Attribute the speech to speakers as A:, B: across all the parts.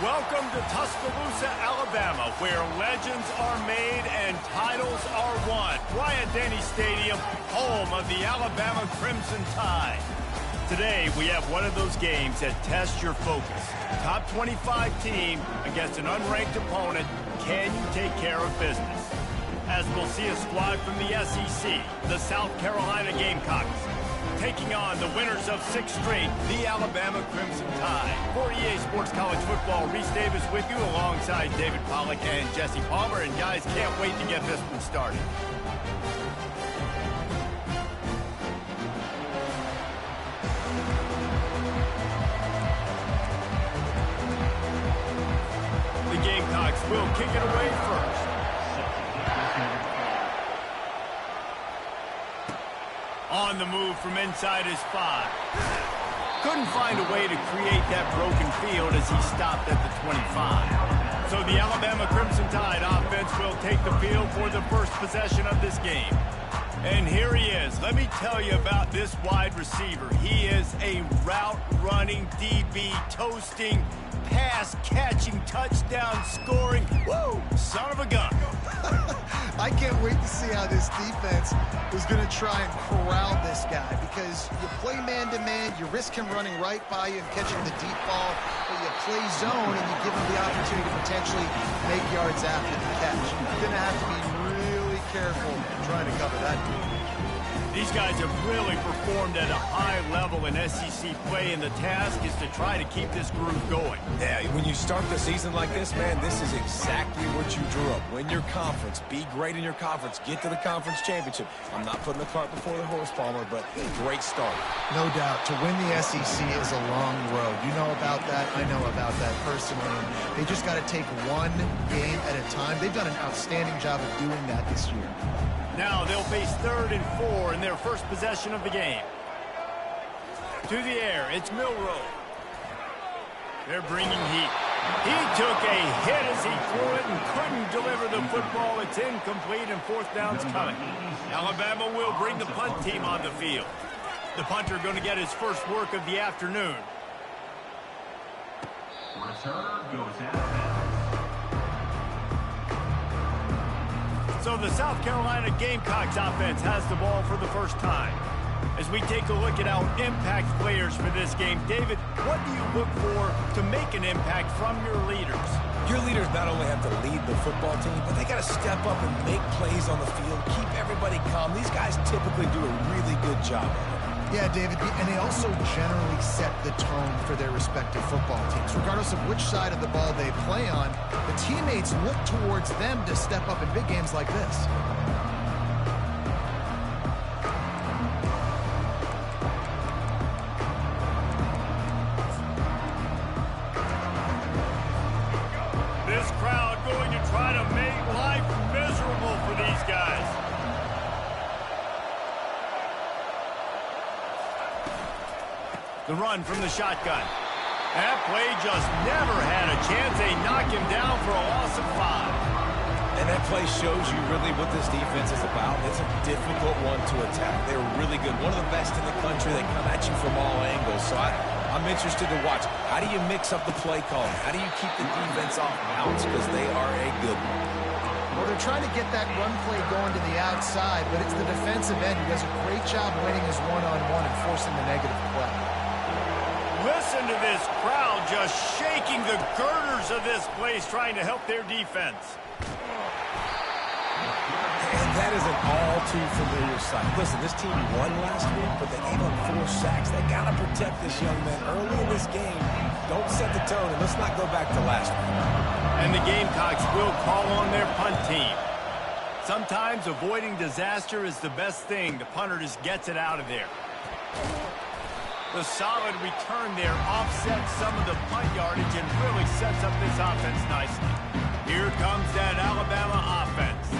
A: Welcome to Tuscaloosa, Alabama, where legends are made and titles are won. Bryant-Denny Stadium, home of the Alabama Crimson Tide. Today, we have one of those games that tests your focus. Top 25 team against an unranked opponent. Can you take care of business? As we'll see a squad from the SEC, the South Carolina Gamecocks, taking on the winners of 6 straight, the Alabama Crimson Tide. For EA Sports College Football, Reese Davis with you alongside David Pollack and Jesse Palmer. And guys, can't wait to get this one started. The Gamecocks will kick it away first. On the move from inside his 5. Couldn't find a way to create that broken field as he stopped at the 25. So the Alabama Crimson Tide offense will take the field for the first possession of this game. And here he is. Let me tell you about this wide receiver. He is a route-running DB, toasting, pass-catching, touchdown-scoring, woo, son of a gun.
B: I can't wait to see how this defense is going to try and corral this guy, because you play man-to-man, you risk him running right by you and catching the deep ball, but you play zone and you give him the opportunity to potentially make yards after the catch. You're going to have to be really careful trying to cover that dude.
A: These guys have really performed at a high level in SEC play, and the task is to try to keep this groove going.
C: Yeah, when you start the season like this, man, this is exactly what you drew up. Win your conference, be great in your conference, get to the conference championship. I'm not putting the cart before the horse, Palmer, but great start.
B: No doubt. To win the SEC is a long road. You know about that. I know about that personally. They just got to take one game at a time. They've done an outstanding job of doing that this year.
A: Now they'll face 3rd and 4 in their first possession of the game. To the air, it's Milroe. They're bringing heat. He took a hit as he threw it and couldn't deliver the football. It's incomplete and 4th down's coming. Alabama will bring the punt team on the field. The punter going to get his first work of the afternoon.
D: Returner goes out of bounds.
A: So the South Carolina Gamecocks offense has the ball for the first time. As we take a look at our impact players for this game, David, what do you look for to make an impact from your leaders?
C: Your leaders not only have to lead the football team, but they got to step up and make plays on the field, keep everybody calm. These guys typically do a really good job of it.
B: Yeah, David, and they also generally set the tone for their respective football teams. Regardless of which side of the ball they play on, the teammates look towards them to step up in big games like this.
A: This crowd going to try to make life miserable for these guys. The run from the shotgun. That play just never had a chance. They knock him down for a loss of 5.
C: And that play shows you really what this defense is about. It's a difficult one to attack. They're really good. One of the best in the country. They come at you from all angles. So I'm interested to watch. How do you mix up the play calling? How do you keep the defense off balance? Because they are a good one.
B: Well, they're trying to get that run play going to the outside, but it's the defensive end who does a great job winning his one-on-one and forcing the negative play.
A: Listen to this crowd just shaking the girders of this place, trying to help their defense.
C: And that is an all-too-familiar sight. Listen, this team won last week, but they gave up 4 sacks. They got to protect this young man early in this game. Don't set the tone, and let's not go back to last week.
A: And the Gamecocks will call on their punt team. Sometimes avoiding disaster is the best thing. The punter just gets it out of there. The solid return there offsets some of the punt yardage and really sets up this offense nicely. Here comes that Alabama offense.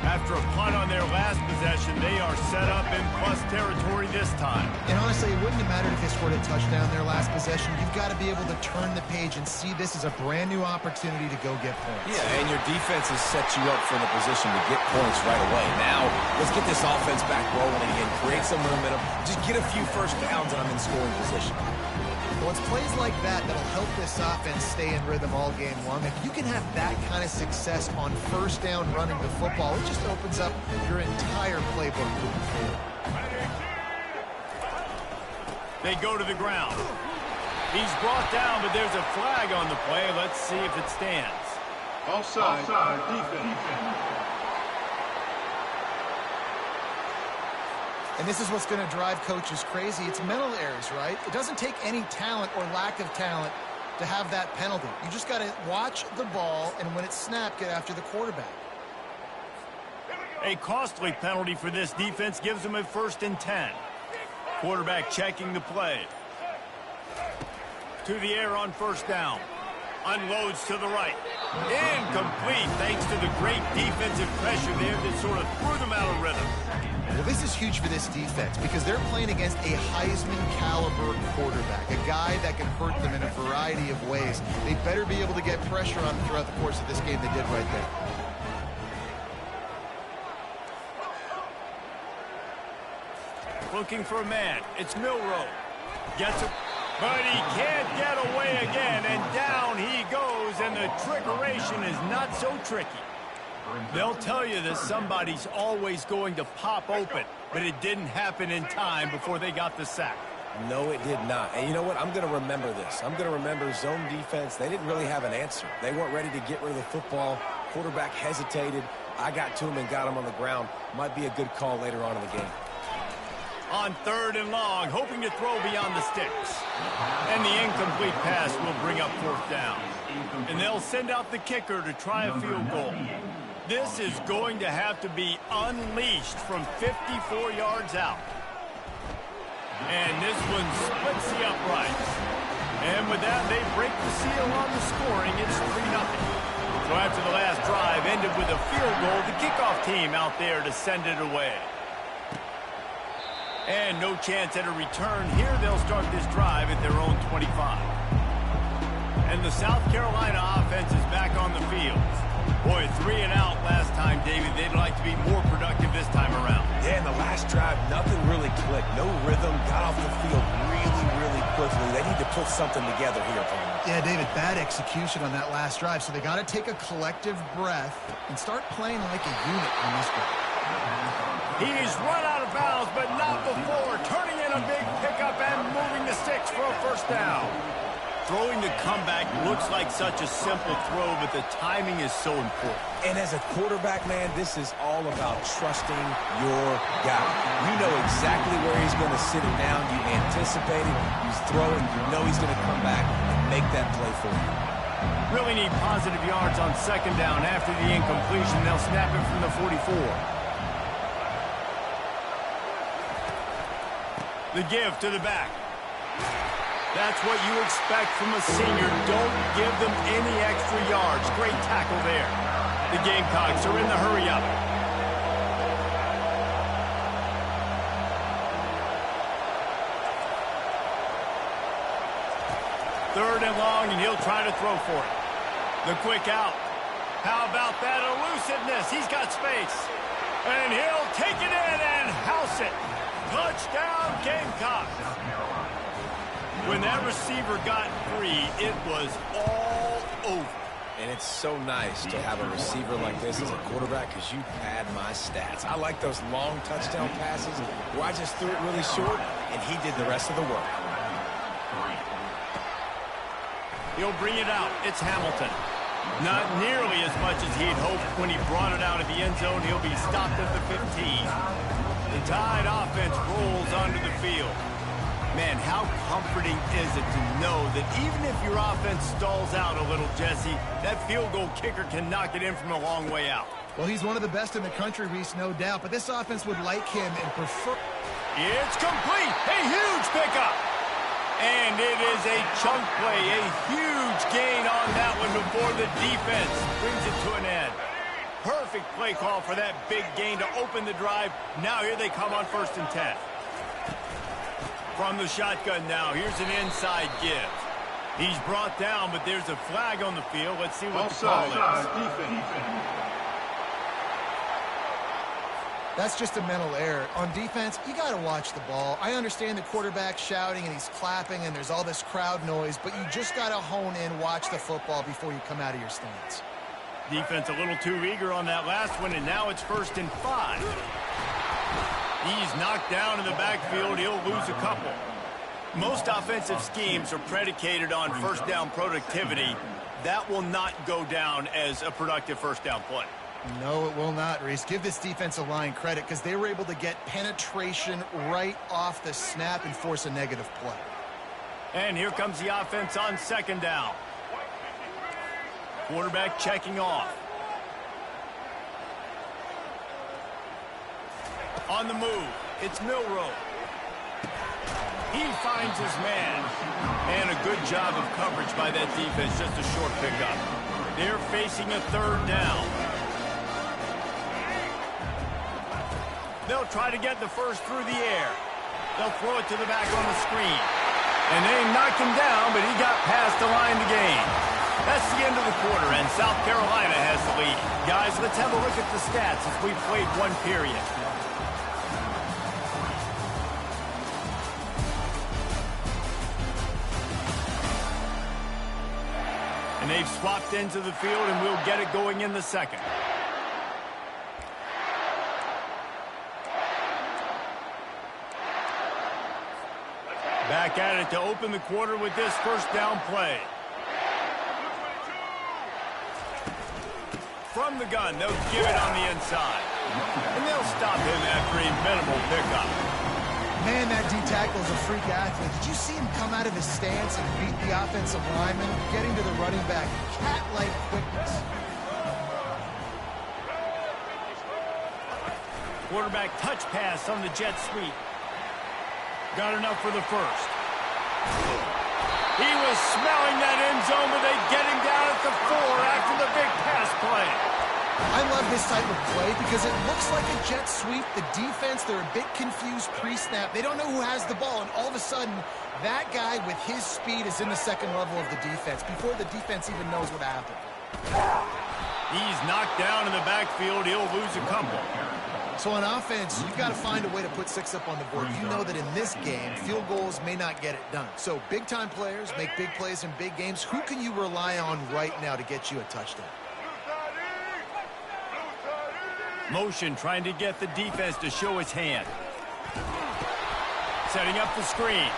A: After After a punt on their last possession, they are set up in plus territory this time.
B: And honestly, it wouldn't have mattered if they scored a touchdown their last possession. You've got to be able to turn the page and see this as a brand new opportunity to go get points.
C: Yeah, and your defense has set you up for the position to get points right away. Now, let's get this offense back rolling again, create some momentum, just get a few first downs, and I'm in scoring position.
B: Well, it's plays like that that'll help this offense stay in rhythm all game long. If you can have that kind of success on first down running the football, it just opens up your entire playbook moving forward.
A: They go to the ground. He's brought down, but there's a flag on the play. Let's see if it stands.
D: Offside. Defense.
B: And this is what's going to drive coaches crazy. It's mental errors, right? It doesn't take any talent or lack of talent to have that penalty. You just got to watch the ball, and when it's snapped, get after the quarterback.
A: A costly penalty for this defense gives them a 1st and 10. Quarterback checking the play. To the air on first down. Unloads to the right. Incomplete thanks to the great defensive pressure there that sort of threw them out of rhythm.
B: Well, this is huge for this defense because they're playing against a Heisman-caliber quarterback, a guy that can hurt them in a variety of ways. They better be able to get pressure on them throughout the course of this game. They did right there.
A: Looking for a man. It's Milroe. Gets it, but he can't get away again, and down he goes, and the trickeration is not so tricky. They'll tell you that somebody's always going to pop open, but it didn't happen in time before they got the sack.
C: No, it did not. And you know what? I'm going to remember this. I'm going to remember zone defense. They didn't really have an answer. They weren't ready to get rid of the football. Quarterback hesitated. I got to him and got him on the ground. Might be a good call later on in the game.
A: On 3rd and long, hoping to throw beyond the sticks. And the incomplete pass will bring up 4th down. And they'll send out the kicker to try a field goal. This is going to have to be unleashed from 54 yards out. And this one splits the uprights. And with that, they break the seal on the scoring. It's 3-0. So after the last drive ended with a field goal, the kickoff team out there to send it away. And no chance at a return. Here they'll start this drive at their own 25. And the South Carolina offense is back on the field. Boy, 3 and out last time, David. They'd like to be more productive this time around.
C: Yeah, in the last drive, nothing really clicked. No rhythm, got off the field really quickly. They need to put something together here, Palmer.
B: Yeah, David, bad execution on that last drive, so they got to take a collective breath and start playing like a unit on this one.
A: He's run out of bounds, but not before. Turning in a big pickup and moving the sticks for a 1st down. Throwing the comeback looks like such a simple throw, but the timing is so important.
C: And as a quarterback, man, this is all about trusting your guy. You know exactly where he's going to sit it down. You anticipate it. He's throwing. You know he's going to come back and make that play for you.
A: Really need positive yards on 2nd down. After the incompletion, they'll snap it from the 44. The give to the back. That's what you expect from a senior. Don't give them any extra yards. Great tackle there. The Gamecocks are in the hurry-up. Third and long, and he'll try to throw for it. The quick out. How about that elusiveness? He's got space. And he'll take it in and house it. Touchdown, Gamecocks. When that receiver got free, it was all over.
C: And it's so nice to have a receiver like this as a quarterback because you pad my stats. I like those long touchdown passes where I just threw it really short, and he did the rest of the work.
A: He'll bring it out. It's Hamilton. Not nearly as much as he'd hoped when he brought it out of the end zone. He'll be stopped at the 15. The Tide offense rolls onto the field. Man, how comforting is it to know that even if your offense stalls out a little, Jesse, that field goal kicker can knock it in from a long way out.
B: Well, he's one of the best in the country, Reese, no doubt, but this offense would like him and prefer...
A: It's complete! A huge pickup! And it is a chunk play, a huge gain on that one before the defense brings it to an end. Perfect play call for that big gain to open the drive. Now here they come on 1st and 10. From the shotgun now, here's an inside give. He's brought down, but there's a flag on the field. Let's see what the call is.
B: That's just a mental error. On defense, you got to watch the ball. I understand the quarterback shouting and he's clapping and there's all this crowd noise, but you just got to hone in, watch the football before you come out of your stance.
A: Defense a little too eager on that last one, and now it's 1st and 5. He's knocked down in the backfield. He'll lose a couple. Most offensive schemes are predicated on 1st down productivity. That will not go down as a productive 1st down play.
B: No, it will not, Reese. Give this defensive line credit because they were able to get penetration right off the snap and force a negative play.
A: And here comes the offense on 2nd down. Quarterback checking off. On the move, it's Milroe. He finds his man. And a good job of coverage by that defense, just a short pickup. They're facing a 3rd down. They'll try to get the first through the air. They'll throw it to the back on the screen. And they knocked him down, but he got past the line to gain. That's the end of the quarter, and South Carolina has the lead. Guys, let's have a look at the stats as we've played 1 period. And they've swapped into the field, and we'll get it going in the 2nd. Back at it to open the quarter with this 1st down play. From the gun, they'll give it on the inside. And they'll stop him after a minimal pickup.
B: Man, that D-tackle is a freak athlete. Did you see him come out of his stance and beat the offensive lineman, getting to the running back? Cat-like quickness.
A: Quarterback touch pass on the jet sweep. Got enough for the 1st. He was smelling that end zone, but they get him down at the 4 after the big pass play.
B: I love this type of play because it looks like a jet sweep. The defense, they're a bit confused pre-snap. They don't know who has the ball, and all of a sudden, that guy with his speed is in the 2nd level of the defense before the defense even knows what happened.
A: He's knocked down in the backfield. He'll lose a couple.
B: So on offense, you've got to find a way to put 6 up on the board. You know that in this game, field goals may not get it done. So big-time players make big plays in big games. Who can you rely on right now to get you a touchdown?
A: Motion trying to get the defense to show his hand. Setting up the screen.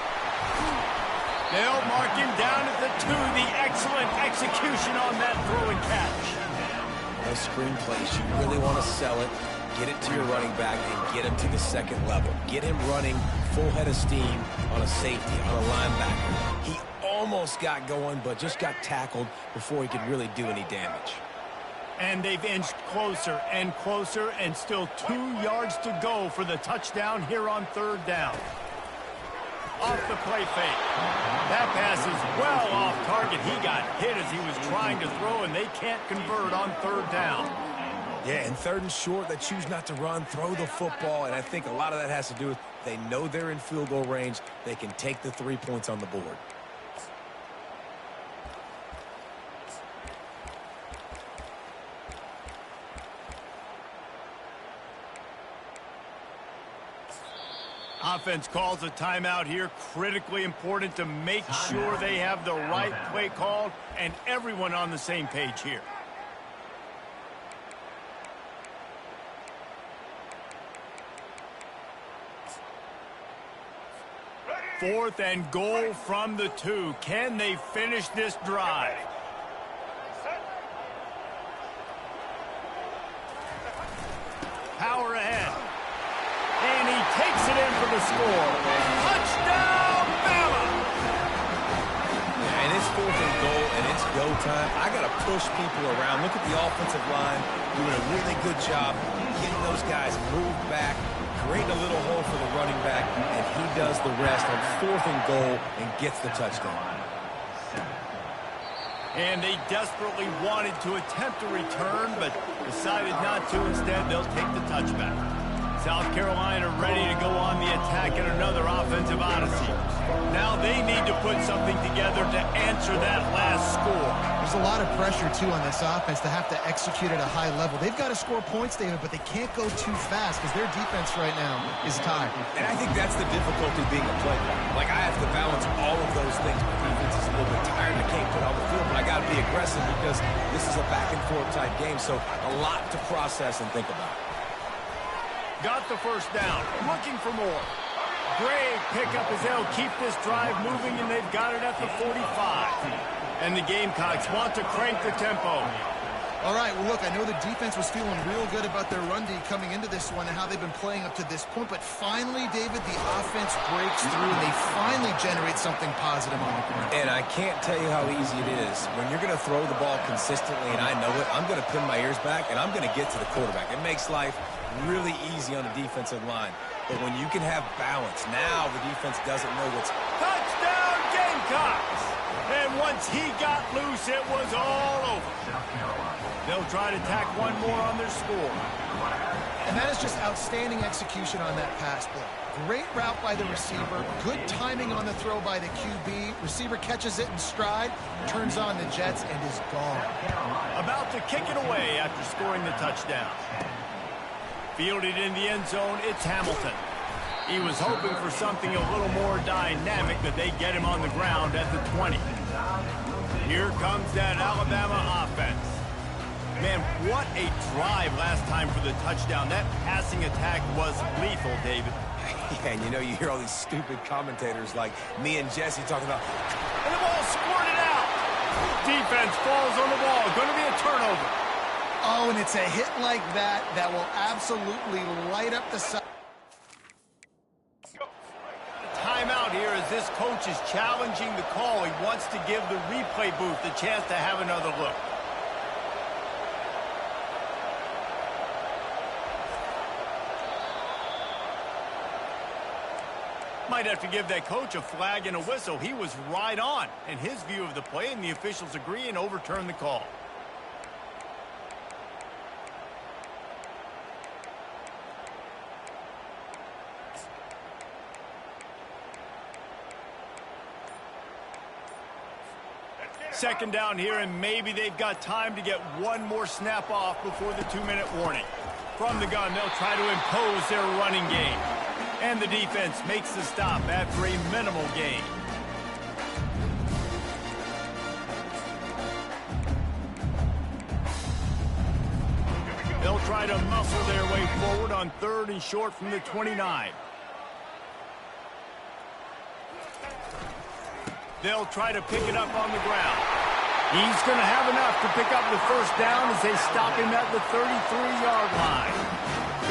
A: They'll mark him down at the 2. The excellent execution on that throw and catch.
C: Those screen plays, you really want to sell it. Get it to your running back and get him to the 2nd level. Get him running full head of steam on a safety, on a linebacker. He almost got going, but just got tackled before he could really do any damage.
A: And they've inched closer and closer, and still 2 yards to go for the touchdown here on 3rd down. Off the play fake. That pass is well off target. He got hit as he was trying to throw, and they can't convert on 3rd down.
C: Yeah, and 3rd and short, they choose not to run, throw the football, and I think a lot of that has to do with they know they're in field goal range. They can take the 3 points on the board.
A: Offense calls a timeout here. Critically important to make sure they have the right play called and everyone on the same page here. Fourth and goal from the 2. Can they finish this drive? Power ahead. And he takes it in for the score. Touchdown, Bama!
C: Yeah, and it's 4th and goal, and it's go time. I got to push people around. Look at the offensive line doing a really good job getting those guys moved back, creating a little hole for the running back, and he does the rest on 4th and goal and gets the touchdown.
A: And they desperately wanted to attempt a return, but decided not to. Instead, they'll take the touchback. South Carolina ready to go on the attack in another offensive odyssey. Now they need to put something together to answer that last score.
B: There's a lot of pressure, too, on this offense to have to execute at a high level. They've got to score points, David, but they can't go too fast because their defense right now is tired.
C: And I think that's the difficulty being a play caller. Like, I have to balance all of those things. My defense is a little bit tired. I can't put on the field, but I got to be aggressive because this is a back-and-forth type game, so a lot to process and think about.
A: Got the first down. Looking for more. Great pickup as they'll keep this drive moving, and they've got it at the 45. And the Gamecocks want to crank the tempo.
B: All right, well, look, I know the defense was feeling real good about their run D coming into this one and how they've been playing up to this point, but finally, David, the offense breaks through, and they finally generate something positive on the ground.
C: And I can't tell you how easy it is. When you're going to throw the ball consistently, and I know it, I'm going to pin my ears back, and I'm going to get to the quarterback. It makes life really easy on the defensive line. But when you can have balance, now the defense doesn't know what's...
A: Touchdown, Gamecocks! And once he got loose, it was all over. They'll try to tack one more on their score.
B: And that is just outstanding execution on that pass play. Great route by the receiver. Good timing on the throw by the QB. Receiver catches it in stride, turns on the jets, and is gone.
A: About to kick it away after scoring the touchdown. Fielded in the end zone, it's Hamilton. He was hoping for something a little more dynamic, but they get him on the ground at the 20. Here comes that Alabama offense. Man, what a drive last time for the touchdown. That passing attack was lethal, David.
C: Yeah, and you know, you hear all these stupid commentators like me and Jesse talking about...
A: And the ball squirted out. Defense falls on the ball. Going to be a turnover.
B: Oh, and it's a hit like that that will absolutely light up the side.
A: Timeout here as this coach is challenging the call. He wants to give the replay booth the chance to have another look. Might have to give that coach a flag and a whistle. He was right on in his view of the play, and the officials agree and overturn the call. Second down here, and maybe they've got time to get one more snap off before the 2-minute warning. From the gun, they'll try to impose their running game. And the defense makes the stop after a minimal gain. They'll try to muscle their way forward on 3rd and short from the 29. They'll try to pick it up on the ground. He's going to have enough to pick up the first down as they stop him at the 33-yard line.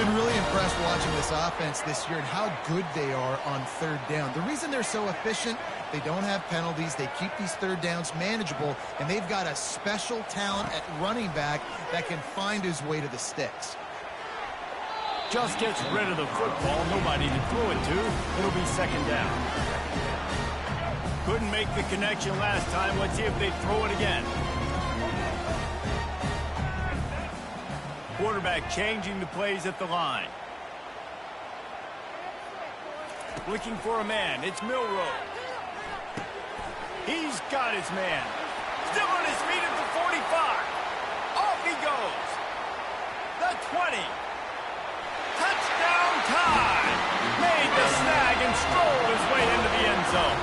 B: Been really impressed watching this offense this year and how good they are on 3rd down. The reason they're so efficient, they don't have penalties. They keep these 3rd downs manageable, and they've got a special talent at running back that can find his way to the sticks.
A: Just gets rid of the football. Nobody to throw it to. It'll be 2nd down. Couldn't make the connection last time. Let's see if they throw it again. Quarterback changing the plays at the line. Looking for a man. It's Milroe. He's got his man. Still on his feet at the 45. Off he goes. The 20. Touchdown time. Made the snag and strolled his way into the end zone.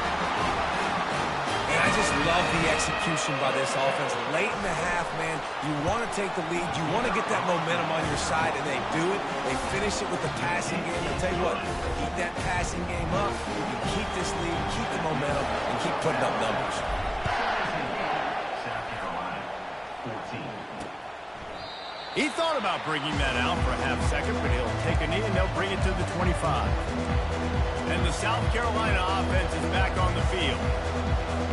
C: And I just love the execution by this offense. Late in the half, man, you want to take the lead. You want to get that momentum on your side, and they do it. They finish it with the passing game. I'll tell you what, keep that passing game up. You can keep this lead, keep the momentum, and keep putting up numbers.
A: He thought about bringing that out for a half second, but he'll take a knee and they'll bring it to the 25. And the South Carolina offense is back on the field.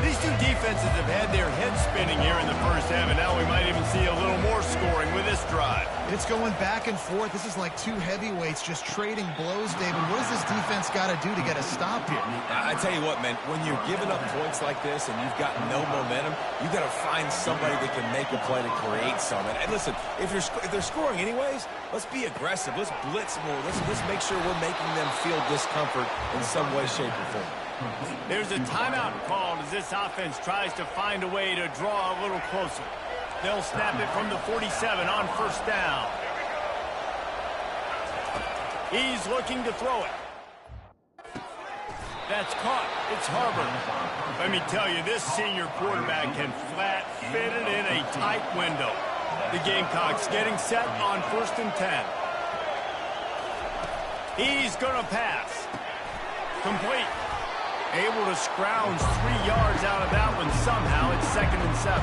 A: These two defenses have had their heads spinning here in the first half, and now we might even see a little more scoring with this drive.
B: It's going back and forth. This is like two heavyweights just trading blows, David. What does this defense got to do to get a stop here?
C: I tell you what, man, when you're giving up points like this and you've got no momentum, you got to find somebody that can make a play to create something. And listen, if they're scoring anyways, let's be aggressive. Let's blitz more. Let's make sure we're making them feel discomfort in some way, shape, or form.
A: There's a timeout called as this offense tries to find a way to draw a little closer. They'll snap it from the 47 on first down. He's looking to throw it. That's caught. It's Harbor. Let me tell you, this senior quarterback can flat fit it in a tight window. The Gamecocks getting set on 1st and 10. He's going to pass. Complete. Able to scrounge 3 yards out of that one somehow. It's 2nd and 7.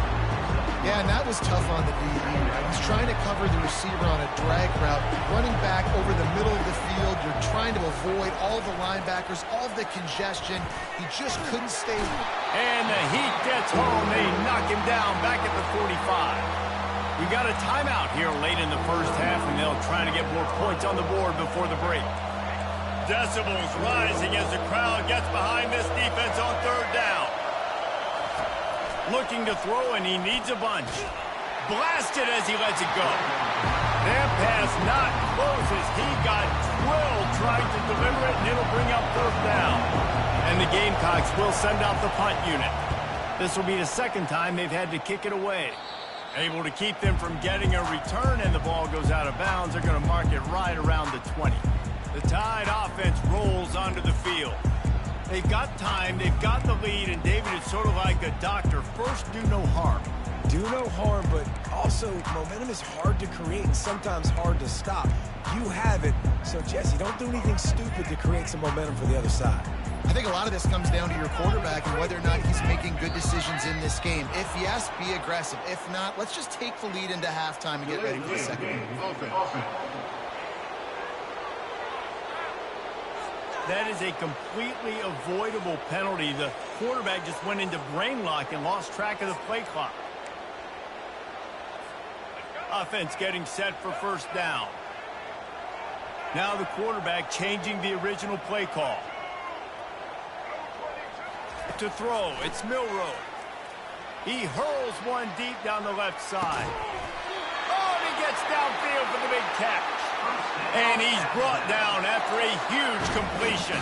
B: Yeah, and that was tough on the DB. Right? He's trying to cover the receiver on a drag route, running back over the middle of the field. You're trying to avoid all the linebackers, all the congestion. He just couldn't stay.
A: And the heat gets home. They knock him down back at the 45. We got a timeout here late in the first half, and they'll try to get more points on the board before the break. Decibels rising as the crowd gets behind this defense on 3rd down. Looking to throw, and he needs a bunch. Blasted as he lets it go. That pass not closes. He got drilled trying to deliver it, and it'll bring up 4th down. And the Gamecocks will send out the punt unit. This will be the 2nd time they've had to kick it away. Able to keep them from getting a return, and the ball goes out of bounds. They're going to mark it right around the 20. The Tide offense rolls onto the field. They've got time, they've got the lead, and David, it's sort of like a doctor. First, do no harm.
C: Do no harm, but also momentum is hard to create and sometimes hard to stop. You have it, so Jesse, don't do anything stupid to create some momentum for the other side.
B: I think a lot of this comes down to your quarterback and whether or not he's making good decisions in this game. If yes, be aggressive. If not, let's just take the lead into halftime and get ready for the second half.
A: That is a completely avoidable penalty. The quarterback just went into brain lock and lost track of the play clock. Offense getting set for 1st down. Now the quarterback changing the original play call. To throw, it's Milroe. He hurls one deep down the left side. Oh, and he gets downfield for the big catch. And he's brought down after a huge completion.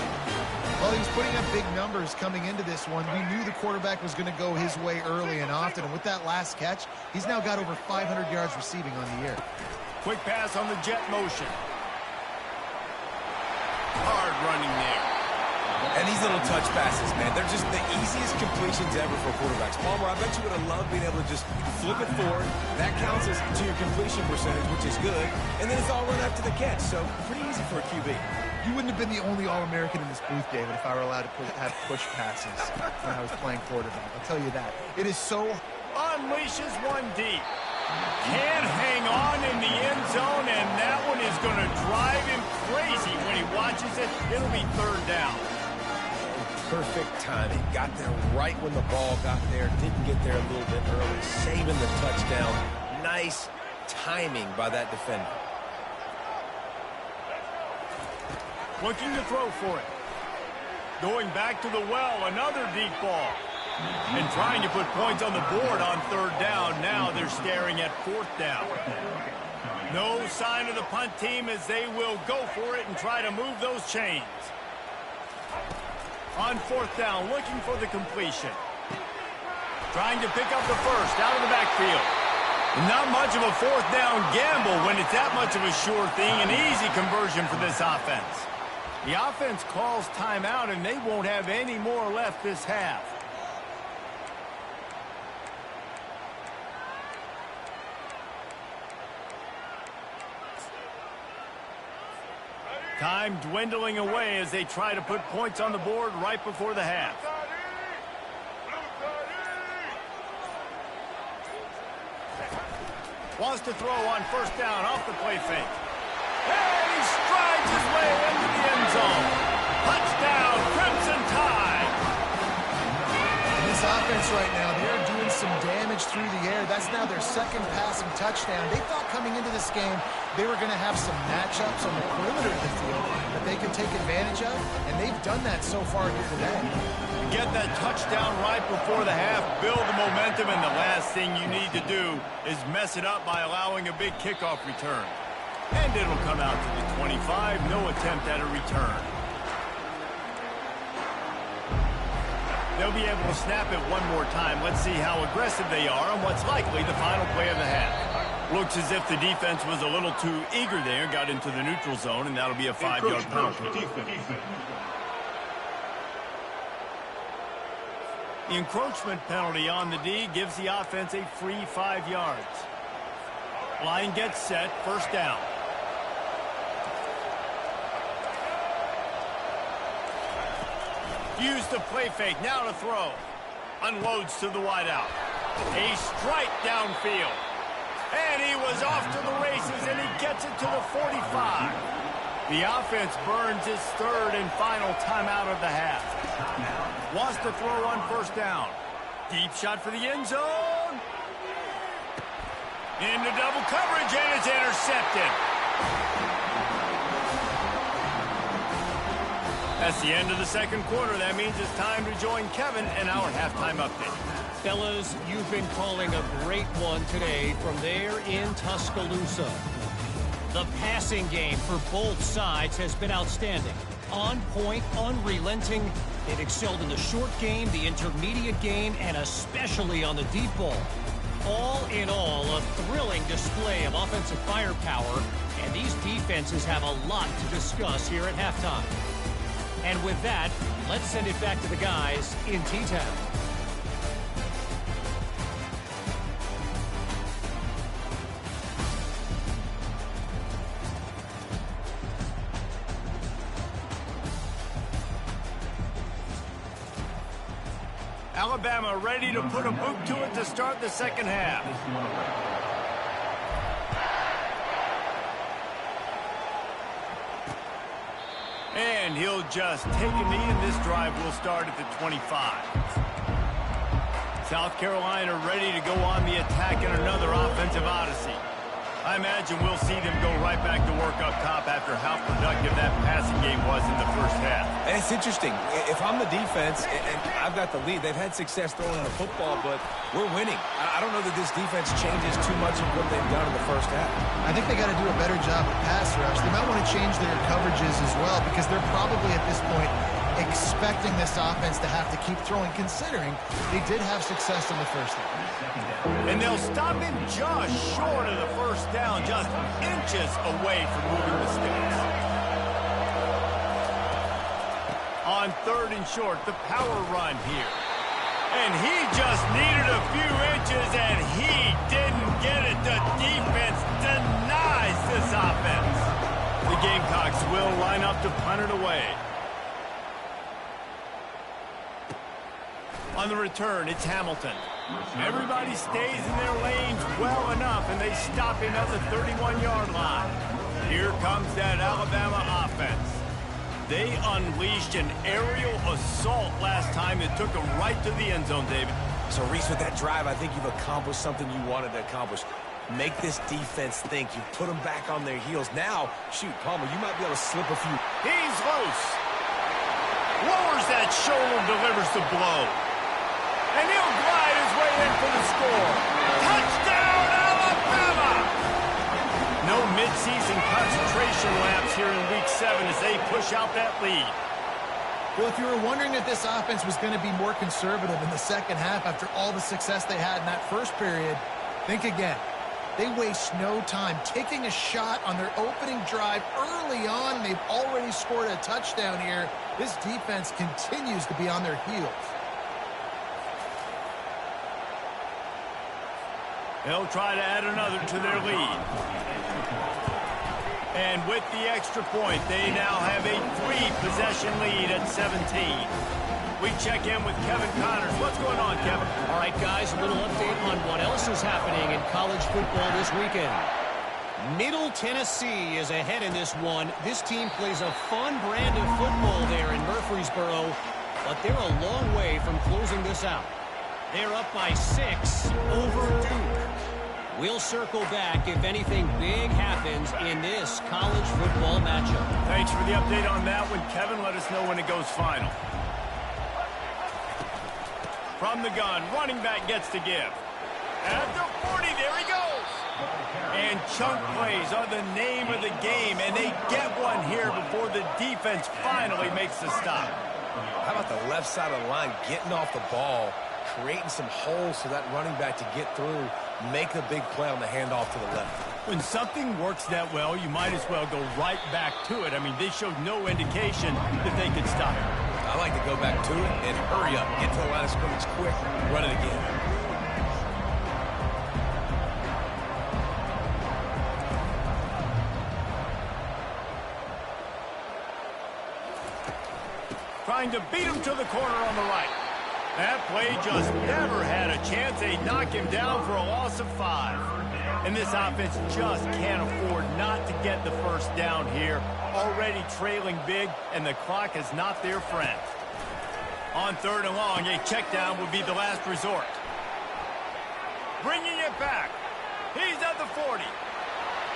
B: Well, he was putting up big numbers coming into this one. We knew the quarterback was going to go his way early and often. And with that last catch, he's now got over 500 yards receiving on the year.
A: Quick pass on the jet motion. Hard running there.
C: And these little touch passes, man, they're just the easiest completions ever for quarterbacks. Palmer, I bet you would have loved being able to just flip it forward. That counts as to your completion percentage, which is good. And then it's all run after the catch, so pretty easy for a QB.
B: You wouldn't have been the only All-American in this booth, David, if I were allowed to have push passes when I was playing quarterback. I'll tell you that. It is so...
A: Unleashes one deep. Can't hang on in the end zone, and that one is going to drive him crazy when he watches it. It'll be 3rd down.
C: Perfect timing. Got there right when the ball got there. Didn't get there a little bit early. Saving the touchdown. Nice timing by that defender.
A: Looking to throw for it. Going back to the well. Another deep ball. And trying to put points on the board on 3rd down. Now they're staring at 4th down. No sign of the punt team as they will go for it and try to move those chains. On 4th down, looking for the completion. Trying to pick up the first out of the backfield. Not much of a 4th down gamble when it's that much of a sure thing. An easy conversion for this offense. The offense calls timeout, and they won't have any more left this half. Time dwindling away as they try to put points on the board right before the half. Wants to throw on 1st down off the play fake. And he strides his way into the end zone. Touchdown, Crimson Tide.
B: And this offense Eagles right now, they're doing some damage through the air. That's now their second passing touchdown. They thought coming into this game they were going to have some matchups on the perimeter of the field that they could take advantage of, and they've done that so far here today.
A: Get that touchdown right before the half, build the momentum, and the last thing you need to do is mess it up by allowing a big kickoff return. And it'll come out to the 25, no attempt at a return. They'll be able to snap it one more time. Let's see how aggressive they are on what's likely the final play of the half. Looks as if the defense was a little too eager there, got into the neutral zone, and that'll be a 5-yard penalty. The encroachment penalty on the D gives the offense a free 5 yards. Line gets set, first down. Use the play fake, now to throw. Unloads to the wideout. A strike downfield. And he was off to the races, and he gets it to the 45. The offense burns his third and final timeout of the half. Wants to throw on first down. Deep shot for the end zone. Into double coverage, and it's intercepted. That's the end of the second quarter. That means it's time to join Kevin in our halftime update.
E: Fellas, you've been calling a great one today from there in Tuscaloosa. The passing game for both sides has been outstanding. On point, unrelenting. They've excelled in the short game, the intermediate game, and especially on the deep ball. All in all, a thrilling display of offensive firepower, and these defenses have a lot to discuss here at halftime. And with that, let's send it back to the guys in T-Town.
A: Alabama ready to put a boot to it to start the second half. And he'll just take a knee, and this drive will start at the 25. South Carolina ready to go on the attack in another offensive odyssey. I imagine we'll see them go right back to work up top after how productive that passing game was in the first half.
C: And it's interesting. If I'm the defense and I've got the lead, they've had success throwing the football, but we're winning. I don't know that this defense changes too much of what they've done in the first half.
B: I think they got to do a better job of pass rush. They might want to change their coverages as well, because they're probably at this point expecting this offense to have to keep throwing, considering they did have success in the first half.
A: And they'll stop him just short of the first down, just inches away from moving the sticks. On third and short, the power run here. And he just needed a few inches, and he didn't get it. The defense denies this offense. The Gamecocks will line up to punt it away. On the return, it's Hamilton. Everybody stays in their lanes well enough, and they stop him at the 31-yard line. Here comes that Alabama offense. They unleashed an aerial assault last time that took them right to the end zone, David.
C: So, Reese, with that drive, I think you've accomplished something you wanted to accomplish. Make this defense think. You put them back on their heels. Now, shoot, Palmer, you might be able to slip a few.
A: He's loose. Lowers that shoulder, delivers the blow. And he'll glide his way in for the score. Touchdown, Alabama! No midseason concentration laps here in Week 7 as they push out that lead.
B: Well, if you were wondering if this offense was going to be more conservative in the second half after all the success they had in that first period, think again. They waste no time taking a shot on their opening drive early on. They've already scored a touchdown here. This defense continues to be on their heels.
A: They'll try to add another to their lead. And with the extra point, they now have a 3-possession lead at 17. We check in with Kevin Connors. What's going on, Kevin?
E: All right, guys, a little update on what else is happening in college football this weekend. Middle Tennessee is ahead in this one. This team plays a fun brand of football there in Murfreesboro, but they're a long way from closing this out. They're up by 6 over Duke. We'll circle back if anything big happens in this college football matchup.
A: Thanks for the update on that one, Kevin. Let us know when it goes final. From the gun, running back gets to give. At the 40, there he goes. And chunk plays are the name of the game, and they get one here before the defense finally makes the stop.
C: How about the left side of the line getting off the ball, creating some holes for that running back to get through, make a big play on the handoff to the left.
A: When something works that well, you might as well go right back to it. I mean, they showed no indication that they could stop it.
C: I like to go back to it and hurry up, get to the line of scrimmage quick, run it again.
A: Trying to beat him to the corner on the right. That play just never had a chance. They knock him down for a loss of 5. And this offense just can't afford not to get the first down here. Already trailing big, and the clock is not their friend. On 3rd and long, a check down would be the last resort. Bringing it back. He's at the 40.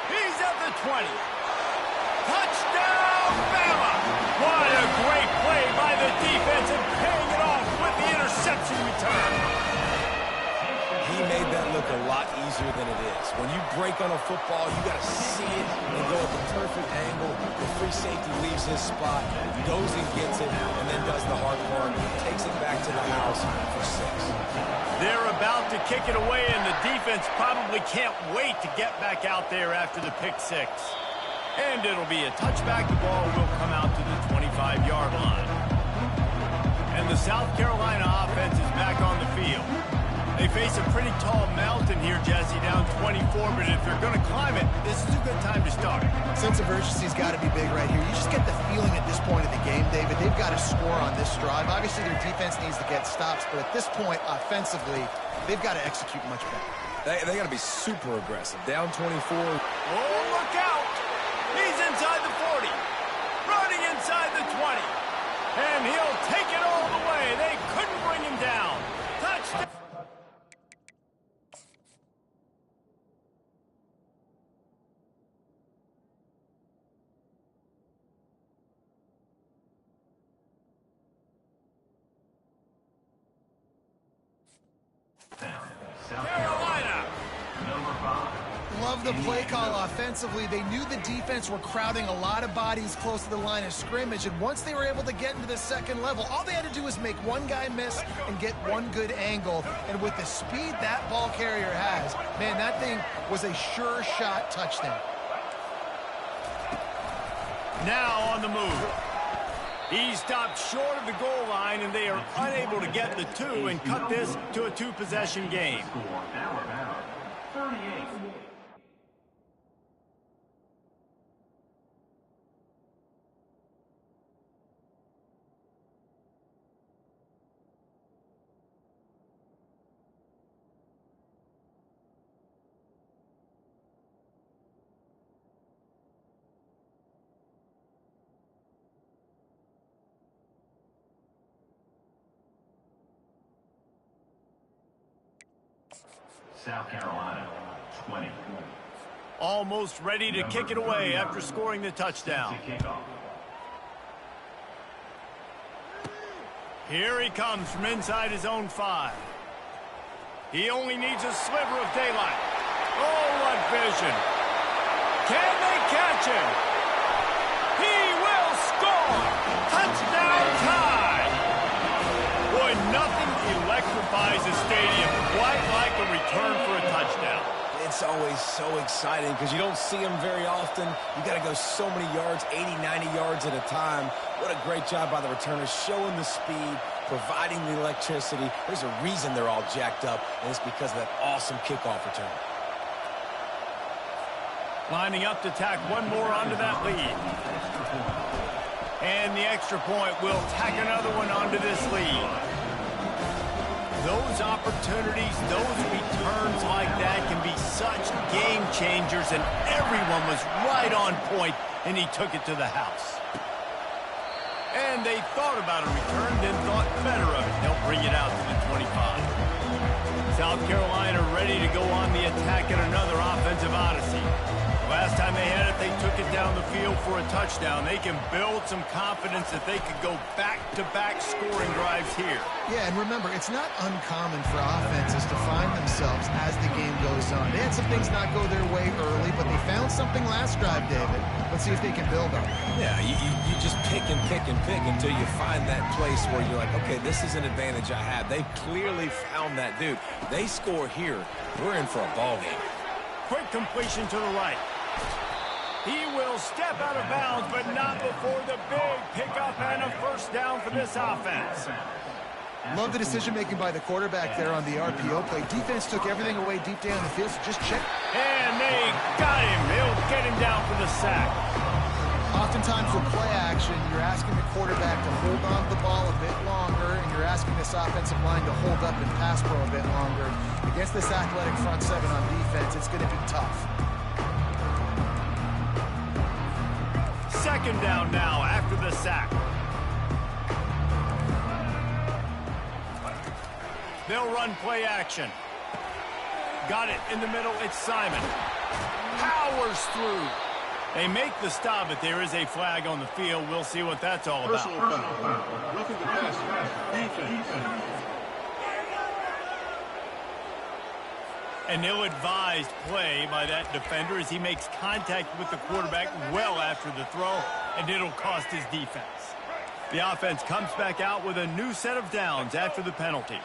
A: He's at the 20. Touchdown, Bama! What a great play by the defense and paying it off with the interception return.
C: He made that look a lot easier than it is. When you break on a football, you got to see it and go at the perfect angle. The free safety leaves his spot, goes and gets it, and then does the hard part, takes it back to the house for 6.
A: They're about to kick it away, and the defense probably can't wait to get back out there after the pick 6. And it'll be a touchback. The ball will come out to the 25-yard line. And the South Carolina offense is back on the field. They face a pretty tall mountain here, Jesse, down 24, but if they're going to climb it, this is a good time to start.
B: Sense of urgency's got to be big right here. You just get the feeling at this point of the game, David, they've got to score on this drive. Obviously, their defense needs to get stops, but at this point, offensively, they've got to execute much better.
C: They got to be super aggressive. Down 24.
A: Oh, look out! He's inside the 40, running inside the 20, and he'll take it all the way. They couldn't bring him down. Touchdown. Carolina.
B: Love the play call offensively. They knew the defense were crowding a lot of bodies close to the line of scrimmage, and once they were able to get into the second level, all they had to do was make one guy miss and get one good angle. And with the speed that ball carrier has, man, that thing was a sure shot touchdown.
A: Now on the move. He stopped short of the goal line, and they are unable to get the 2 and cut this to a 2-possession game.
D: Alabama, 38. South Carolina, 20.
A: Almost ready to kick it away after scoring the touchdown. Here he comes from inside his own 5. He only needs a sliver of daylight. Oh, what vision. Can they catch him? He will score. Touchdown tie. Boy, nothing electrifies a stadium quite like a return for a touchdown.
C: It's always so exciting because you don't see them very often. You got to go so many yards, 80, 90 yards at a time. What a great job by the returners, showing the speed, providing the electricity. There's a reason they're all jacked up, and it's because of that awesome kickoff return.
A: Lining up to tack one more onto that lead. And the extra point will tack another one onto this lead. Those opportunities, those returns like that can be such game changers, and everyone was right on point, and he took it to the house. And they thought about a return, then thought better of it. They'll bring it out to the 25. South Carolina ready to go on the attack at another offensive odyssey. Last time they had it, they took it down the field for a touchdown. They can build some confidence that they could go back-to-back scoring drives here.
B: Yeah, and remember, it's not uncommon for offenses to find themselves as the game goes on. They had some things not go their way early, but they found something last drive, David. Let's see if they can build on it.
C: Yeah, you just pick and pick and pick until you find that place where you're like, okay, this is an advantage I have. They clearly found that dude. They score here, we're in for a ball game.
A: Quick completion to the right. He will step out of bounds, but not before the big pickup and a first down for this offense.
B: Love the decision-making by the quarterback there on the RPO play. Defense took everything away deep down the field, so just check.
A: And they got him. They'll get him down for the sack.
B: Oftentimes with play action, you're asking the quarterback to hold on to the ball a bit longer, and you're asking this offensive line to hold up and pass pro a bit longer. Against this athletic front seven on defense, it's going to be tough.
A: Second down now after the sack. They'll run play action. Got it in the middle. It's Simon. Powers through. They make the stop, but there is a flag on the field. We'll see what that's all about.
F: Roughing the passer. Defense.
A: An ill-advised play by that defender as he makes contact with the quarterback well after the throw, and it'll cost his defense. The offense comes back out with a new set of downs after the penalty.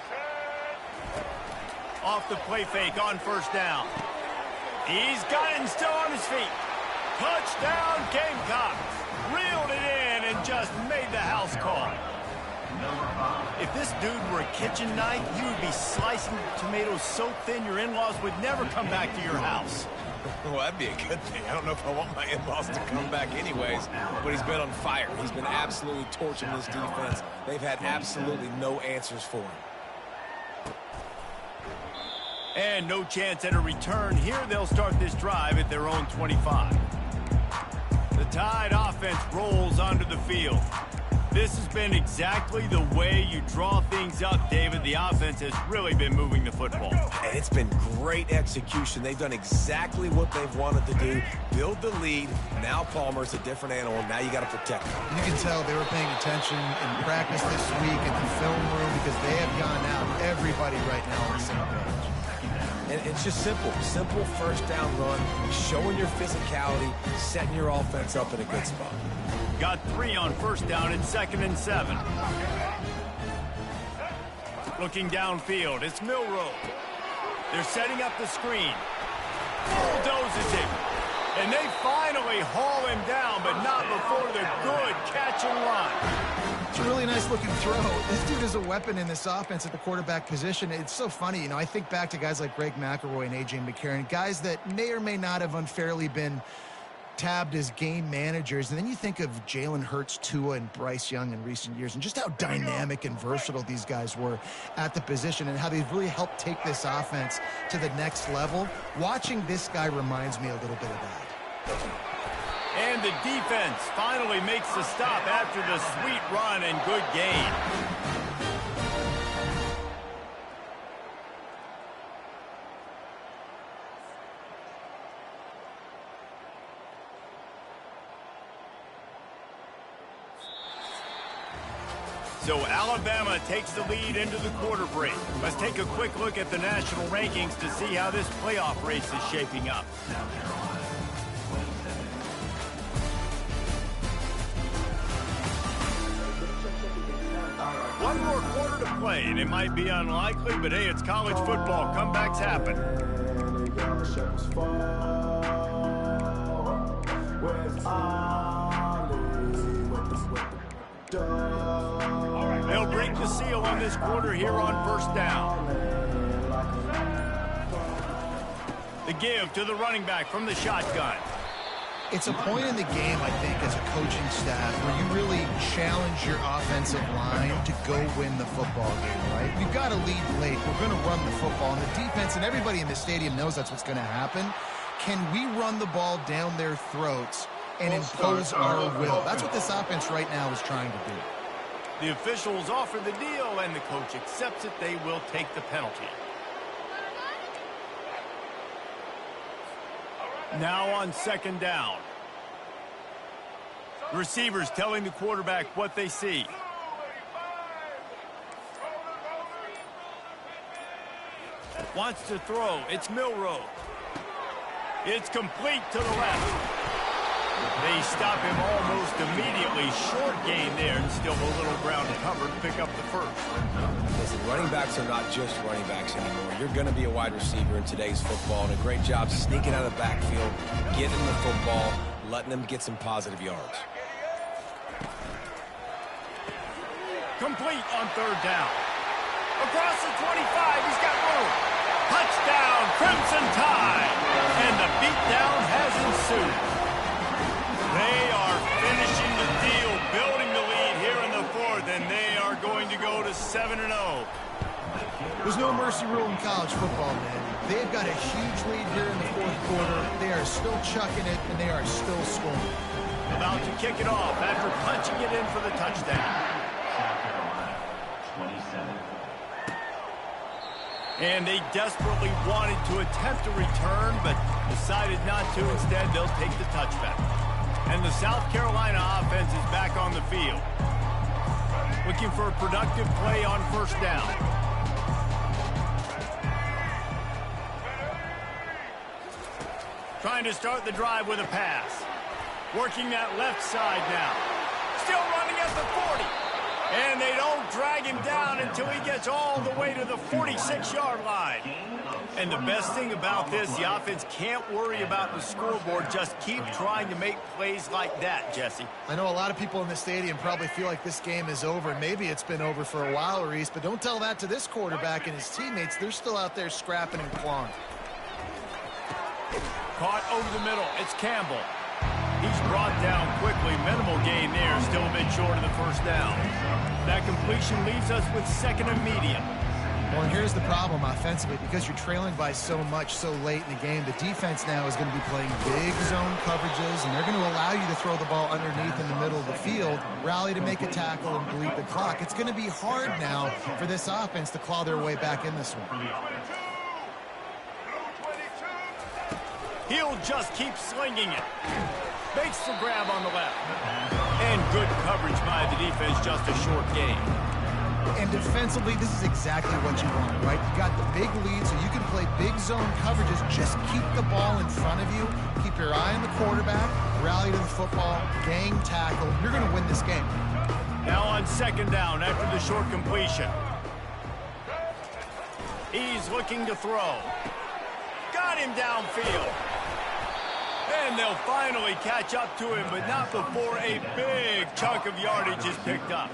A: Off the play fake on first down. He's got it and still on his feet. Touchdown Gamecocks. Reeled it in and just made the house call. If this dude were a kitchen knife, you would be slicing tomatoes so thin your in-laws would never come back to your house.
C: Well, that'd be a good thing. I don't know if I want my in-laws to come back anyways, but he's been on fire. He's been absolutely torching this defense. They've had absolutely no answers for him.
A: And no chance at a return. Here they'll start this drive at their own 25. The Tide offense rolls onto the field. This has been exactly the way you draw things up, David. The offense has really been moving the football.
C: And it's been great execution. They've done exactly what they've wanted to do. Build the lead. Now Palmer's a different animal. Now you got to protect him.
B: You can tell they were paying attention in practice this week in the film room because they have gone out. Everybody right now on the same page.
C: And it's just simple. Simple first down run, showing your physicality, setting your offense up in a good spot.
A: Got 3 on first down and 2nd and 7. Looking downfield, it's Milroe. They're setting up the screen. Bulldozes him. And they finally haul him down, but not before the good catch and run.
B: It's a really nice looking throw. This dude is a weapon in this offense at the quarterback position. It's so funny, you know, I think back to guys like Greg McElroy and A.J. McCarron, guys that may or may not have unfairly been tabbed as game managers, and then you think of Jalen Hurts, Tua, and Bryce Young in recent years, and just how dynamic and versatile these guys were at the position and how they've really helped take this offense to the next level. Watching this guy reminds me a little bit of that.
A: And the defense finally makes the stop after the sweet run and good gain. So Alabama takes the lead into the quarter break. Let's take a quick look at the national rankings to see how this playoff race is shaping up. One more quarter to play, and it might be unlikely, but hey, it's college football. Comebacks happen. They'll break the seal on this quarter here on first down. The give to the running back from the shotgun.
B: It's a point in the game, I think, as a coaching staff where you really challenge your offensive line to go win the football game, right? We've got to lead late. We're going to run the football. And the defense and everybody in the stadium knows that's what's going to happen. Can we run the ball down their throats and impose our will? That's what this offense right now is trying to do.
A: The officials offer the deal, and the coach accepts it. They will take the penalty. Now on second down. The receiver's telling the quarterback what they see. Wants to throw. It's Milroe. It's complete to the left. They stop him almost immediately. Short gain there, and still a little ground to cover to pick up the first.
C: Listen, running backs are not just running backs anymore. You're going to be a wide receiver in today's football, and a great job sneaking out of the backfield, getting the football, letting them get some positive yards.
A: Complete on third down. Across the 25, he's got room. Touchdown, Crimson Tide. And the beatdown has ensued. They are finishing the deal, building the lead here in the fourth, and they are going to go to 7-0.
B: There's no mercy rule in college football, man. They've got a huge lead here in the fourth quarter. They are still chucking it, and they are still scoring.
A: About to kick it off after punching it in for the touchdown.
D: 27.
A: And they desperately wanted to attempt a return, but decided not to. Instead, they'll take the touchback. And the South Carolina offense is back on the field. Looking for a productive play on first down. Trying to start the drive with a pass. Working that left side now. Still running at the 40. And they don't drag him down until he gets all the way to the 46-yard line. And the best thing about this, the offense can't worry about the scoreboard. Just keep trying to make plays like that, Jesse.
B: I know a lot of people in the stadium probably feel like this game is over. Maybe it's been over for a while, Reese, but don't tell that to this quarterback and his teammates. They're still out there scrapping and clawing.
A: Caught over the middle. It's Campbell. He's brought down quickly. Minimal gain there. Still a bit short of the first down. That completion leaves us with second and medium.
B: Well, and here's the problem offensively. Because you're trailing by so much so late in the game, the defense now is going to be playing big zone coverages, and they're going to allow you to throw the ball underneath in the middle of the field, rally to make a tackle, and bleed the clock. It's going to be hard now for this offense to claw their way back in this one.
A: He'll just keep slinging it. Makes the grab on the left. And good coverage by the defense, just a short gain.
B: And defensively, this is exactly what you want, right? You got the big lead, so you can play big zone coverages. Just keep the ball in front of you. Keep your eye on the quarterback. Rally to the football. Gang tackle. You're going to win this game.
A: Now on second down after the short completion. He's looking to throw. Got him downfield. And they'll finally catch up to him, but not before a big chunk of yardage is picked up.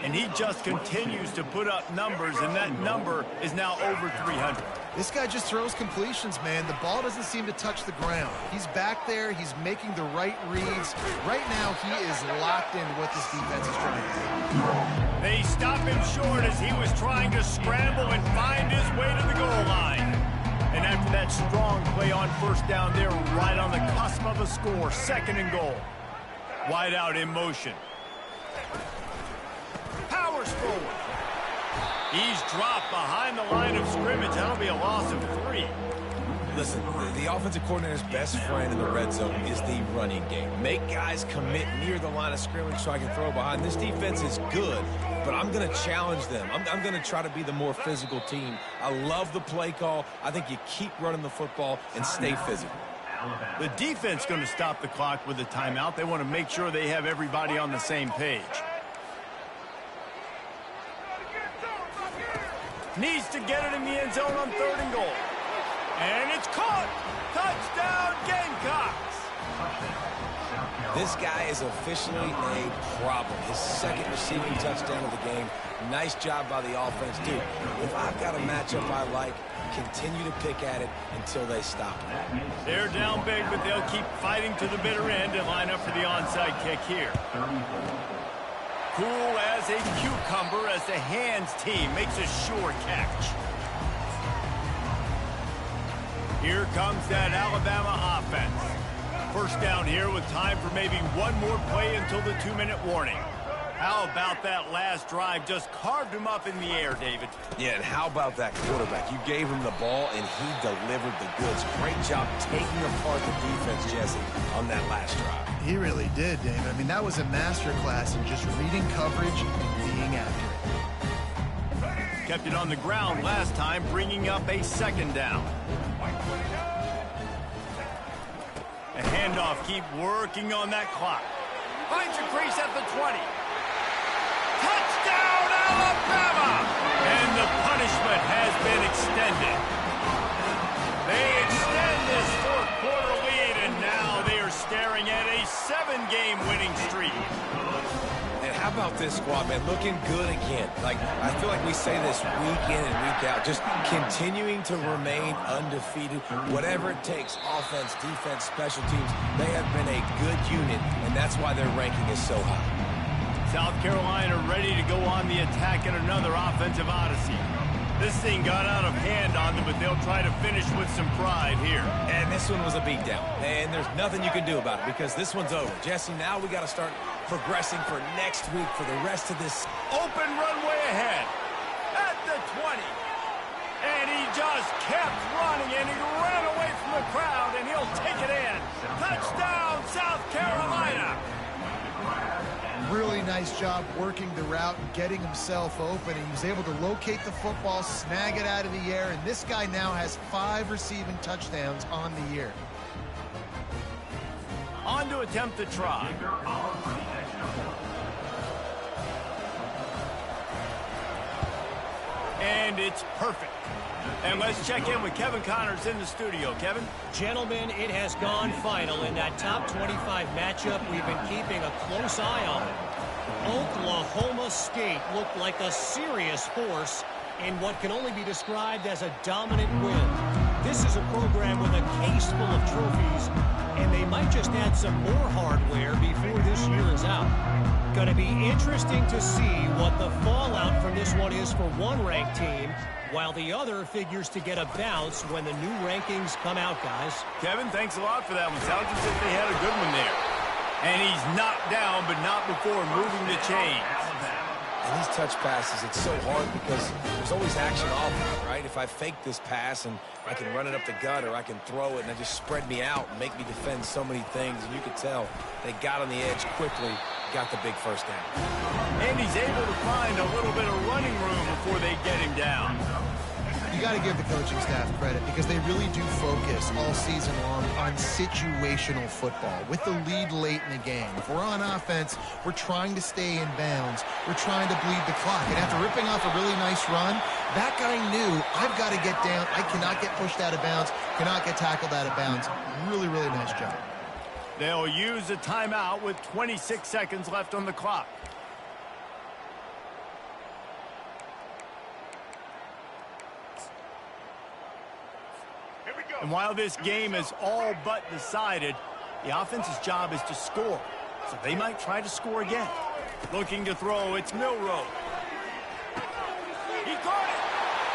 A: And he just continues to put up numbers, and that number is now over 300.
B: This guy just throws completions, man. The ball doesn't seem to touch the ground. He's back there. He's making the right reads. Right now, he is locked into what this defense is trying to do.
A: They stop him short as he was trying to scramble and find his way to the goal line. And after that strong play on first down, they're right on the cusp of a score. Second and goal. Wide out in motion. Powers forward. He's dropped behind the line of scrimmage. That'll be a loss of 3.
C: Listen, the offensive coordinator's best friend in the red zone is the running game. Make guys commit near the line of scrimmage so I can throw behind. This defense is good, but I'm going to challenge them. I'm going to try to be the more physical team. I love the play call. I think you keep running the football and stay physical.
A: The defense going to stop the clock with a timeout. They want to make sure they have everybody on the same page. Needs to get it in the end zone on third and goal. And it's caught. Touchdown, Gamecocks.
C: This guy is officially a problem. His second receiving touchdown of the game. Nice job by the offense. Dude, if I've got a matchup I like, continue to pick at it until they stop him.
A: They're down big, but they'll keep fighting to the bitter end and line up for the onside kick here. Cool as a cucumber as the hands team makes a sure catch. Here comes that Alabama offense. First down here with time for maybe one more play until the 2-minute warning. How about that last drive? Just carved him up in the air, David.
C: Yeah, and how about that quarterback? You gave him the ball, and he delivered the goods. Great job taking apart the defense, Jesse, on that last drive.
B: He really did, David. I mean, that was a masterclass in just reading coverage and being accurate.
A: Kept it on the ground last time, bringing up a second down. A handoff, keep working on that clock. Finds a crease at the 20. Touchdown, Alabama! And the punishment has been extended. They extend this fourth-quarter lead, and now they are staring at a 7-game winning streak.
C: And how about this squad, man? Looking good again. Like, I feel like we say this week in and week out. Just continuing to remain undefeated. Whatever it takes, offense, defense, special teams, they have been a good unit, and that's why their ranking is so high.
A: South Carolina ready to go on the attack in another offensive odyssey. This thing got out of hand on them, but they'll try to finish with some pride here.
C: And this one was a beatdown. And there's nothing you can do about it because this one's over. Jesse, now we got to start progressing for next week for the rest of this.
A: Open runway ahead at the 20. And he just kept running, and he ran away from the crowd, and he'll take it in. Touchdown, South Carolina.
B: Really nice job working the route and getting himself open. He was able to locate the football, snag it out of the air, and this guy now has 5 receiving touchdowns on the year.
A: On to attempt the try. And it's perfect. And let's check in with Kevin Connors in the studio. Kevin?
E: Gentlemen, it has gone final in that top 25 matchup we've been keeping a close eye on. Oklahoma State looked like a serious force in what can only be described as a dominant win. This is a program with a case full of trophies, and they might just add some more hardware before this year is out. Going to be interesting to see what the fallout from this one is for one ranked team, while the other figures to get a bounce when the new rankings come out, guys.
A: Kevin, thanks a lot for that one. Sounds as if they had a good one there. And he's knocked down, but not before moving the chains.
C: And these touch passes, it's so hard because there's always action off of it, right? If I fake this pass and I can run it up the gut or I can throw it and they just spread me out and make me defend so many things. And you could tell they got on the edge quickly, got the big first down.
A: And he's able to find a little bit of running room before they get him down.
B: You got to give the coaching staff credit because they really do focus all season long on situational football with the lead late in the game. If we're on offense, we're trying to stay in bounds. We're trying to bleed the clock. And after ripping off a really nice run, that guy knew, I've got to get down. I cannot get pushed out of bounds, cannot get tackled out of bounds. Really, really nice job.
A: They'll use a timeout with 26 seconds left on the clock. And while this game is all but decided, the offense's job is to score. So they might try to score again. Looking to throw, it's Milroe. He caught it!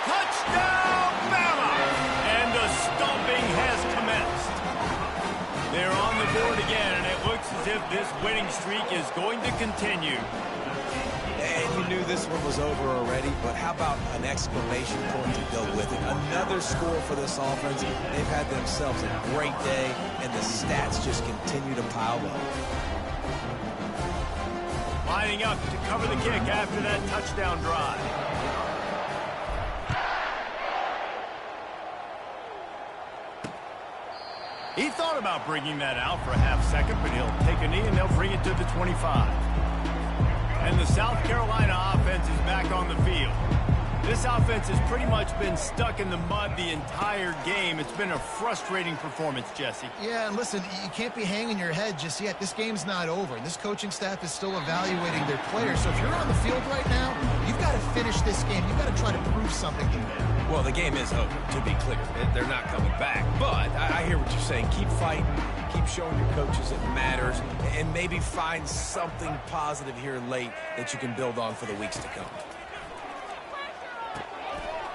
A: Touchdown, Bama! And the stomping has commenced. They're on the board again, and it looks as if this winning streak is going to continue.
C: And you knew this one was over already, but how about an exclamation point to go with it? Another score for this offense. They've had themselves a great day, and the stats just continue to pile up.
A: Lining up to cover the kick after that touchdown drive. He thought about bringing that out for a half second, but he'll take a knee and they'll bring it to the 25. And the South Carolina offense is back on the field. This offense has pretty much been stuck in the mud the entire game. It's been a frustrating performance, Jesse.
B: Yeah, and listen, you can't be hanging your head just yet. This game's not over. And this coaching staff is still evaluating their players. So if you're on the field right now, you've got to finish this game. You've got to try to prove something to them.
C: Well, the game is over, to be clear. They're not coming back. But I hear what you're saying. Keep fighting. Keep showing your coaches it matters. And maybe find something positive here late that you can build on for the weeks to come.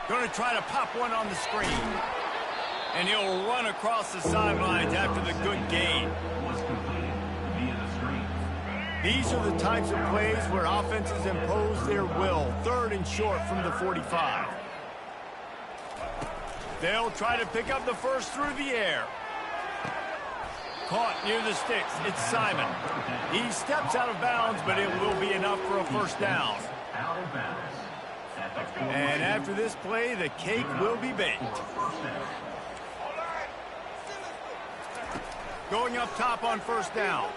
A: Going to try to pop one on the screen. And he'll run across the sidelines after the good gain.
D: Was completed via the screen.
A: These are the types of plays where offenses impose their will. 3rd and short from the 45. They'll try to pick up the first through the air. Caught near the sticks. It's Simon. He steps out of bounds, but it will be enough for a first down.
D: Out of bounds.
A: And after this play, the cake will be baked. Going up top on first down.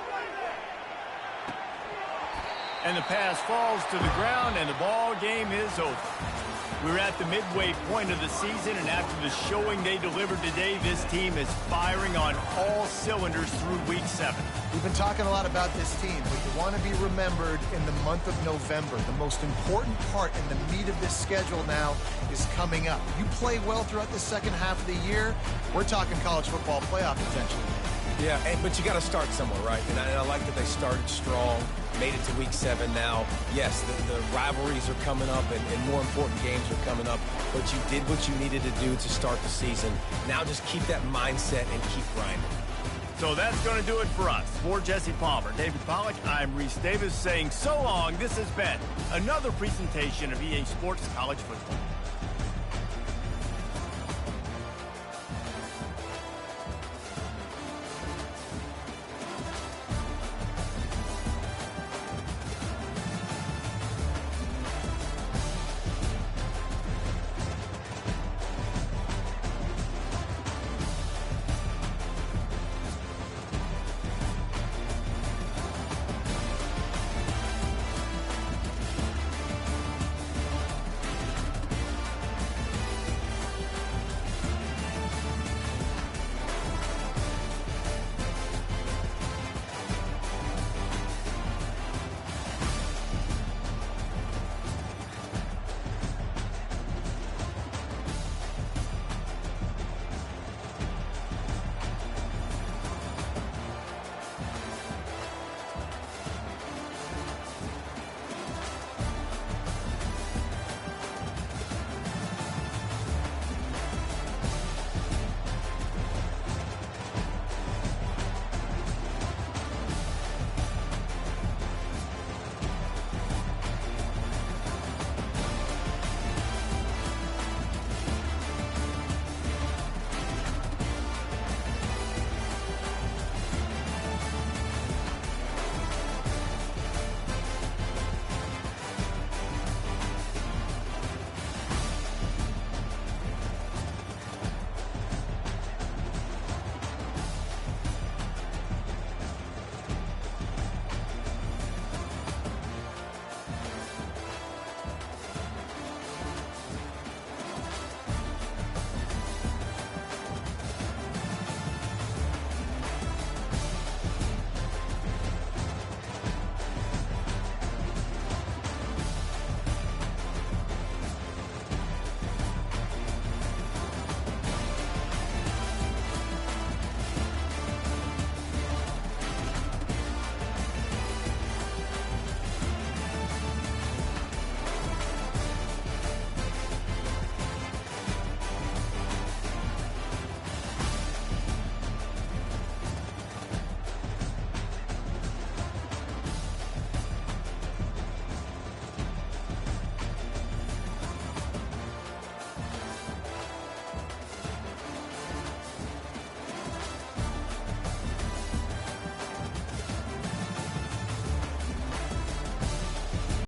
A: And the pass falls to the ground, and the ball game is over. We're at the midway point of the season, and after the showing they delivered today, this team is firing on all cylinders through week 7.
B: We've been talking a lot about this team, but you want to be remembered in the month of November. The most important part and the meat of this schedule now is coming up. You play well throughout the second half of the year, we're talking college football playoff potential.
C: Yeah, but you got to start somewhere, right? And I like that they started strong, made it to week 7 now. Yes, the rivalries are coming up, and more important games are coming up, but you did what you needed to do to start the season. Now just keep that mindset and keep grinding.
A: So that's going to do it for us. For Jesse Palmer, David Pollack, I'm Reese Davis saying so long. This has been another presentation of EA Sports College Football.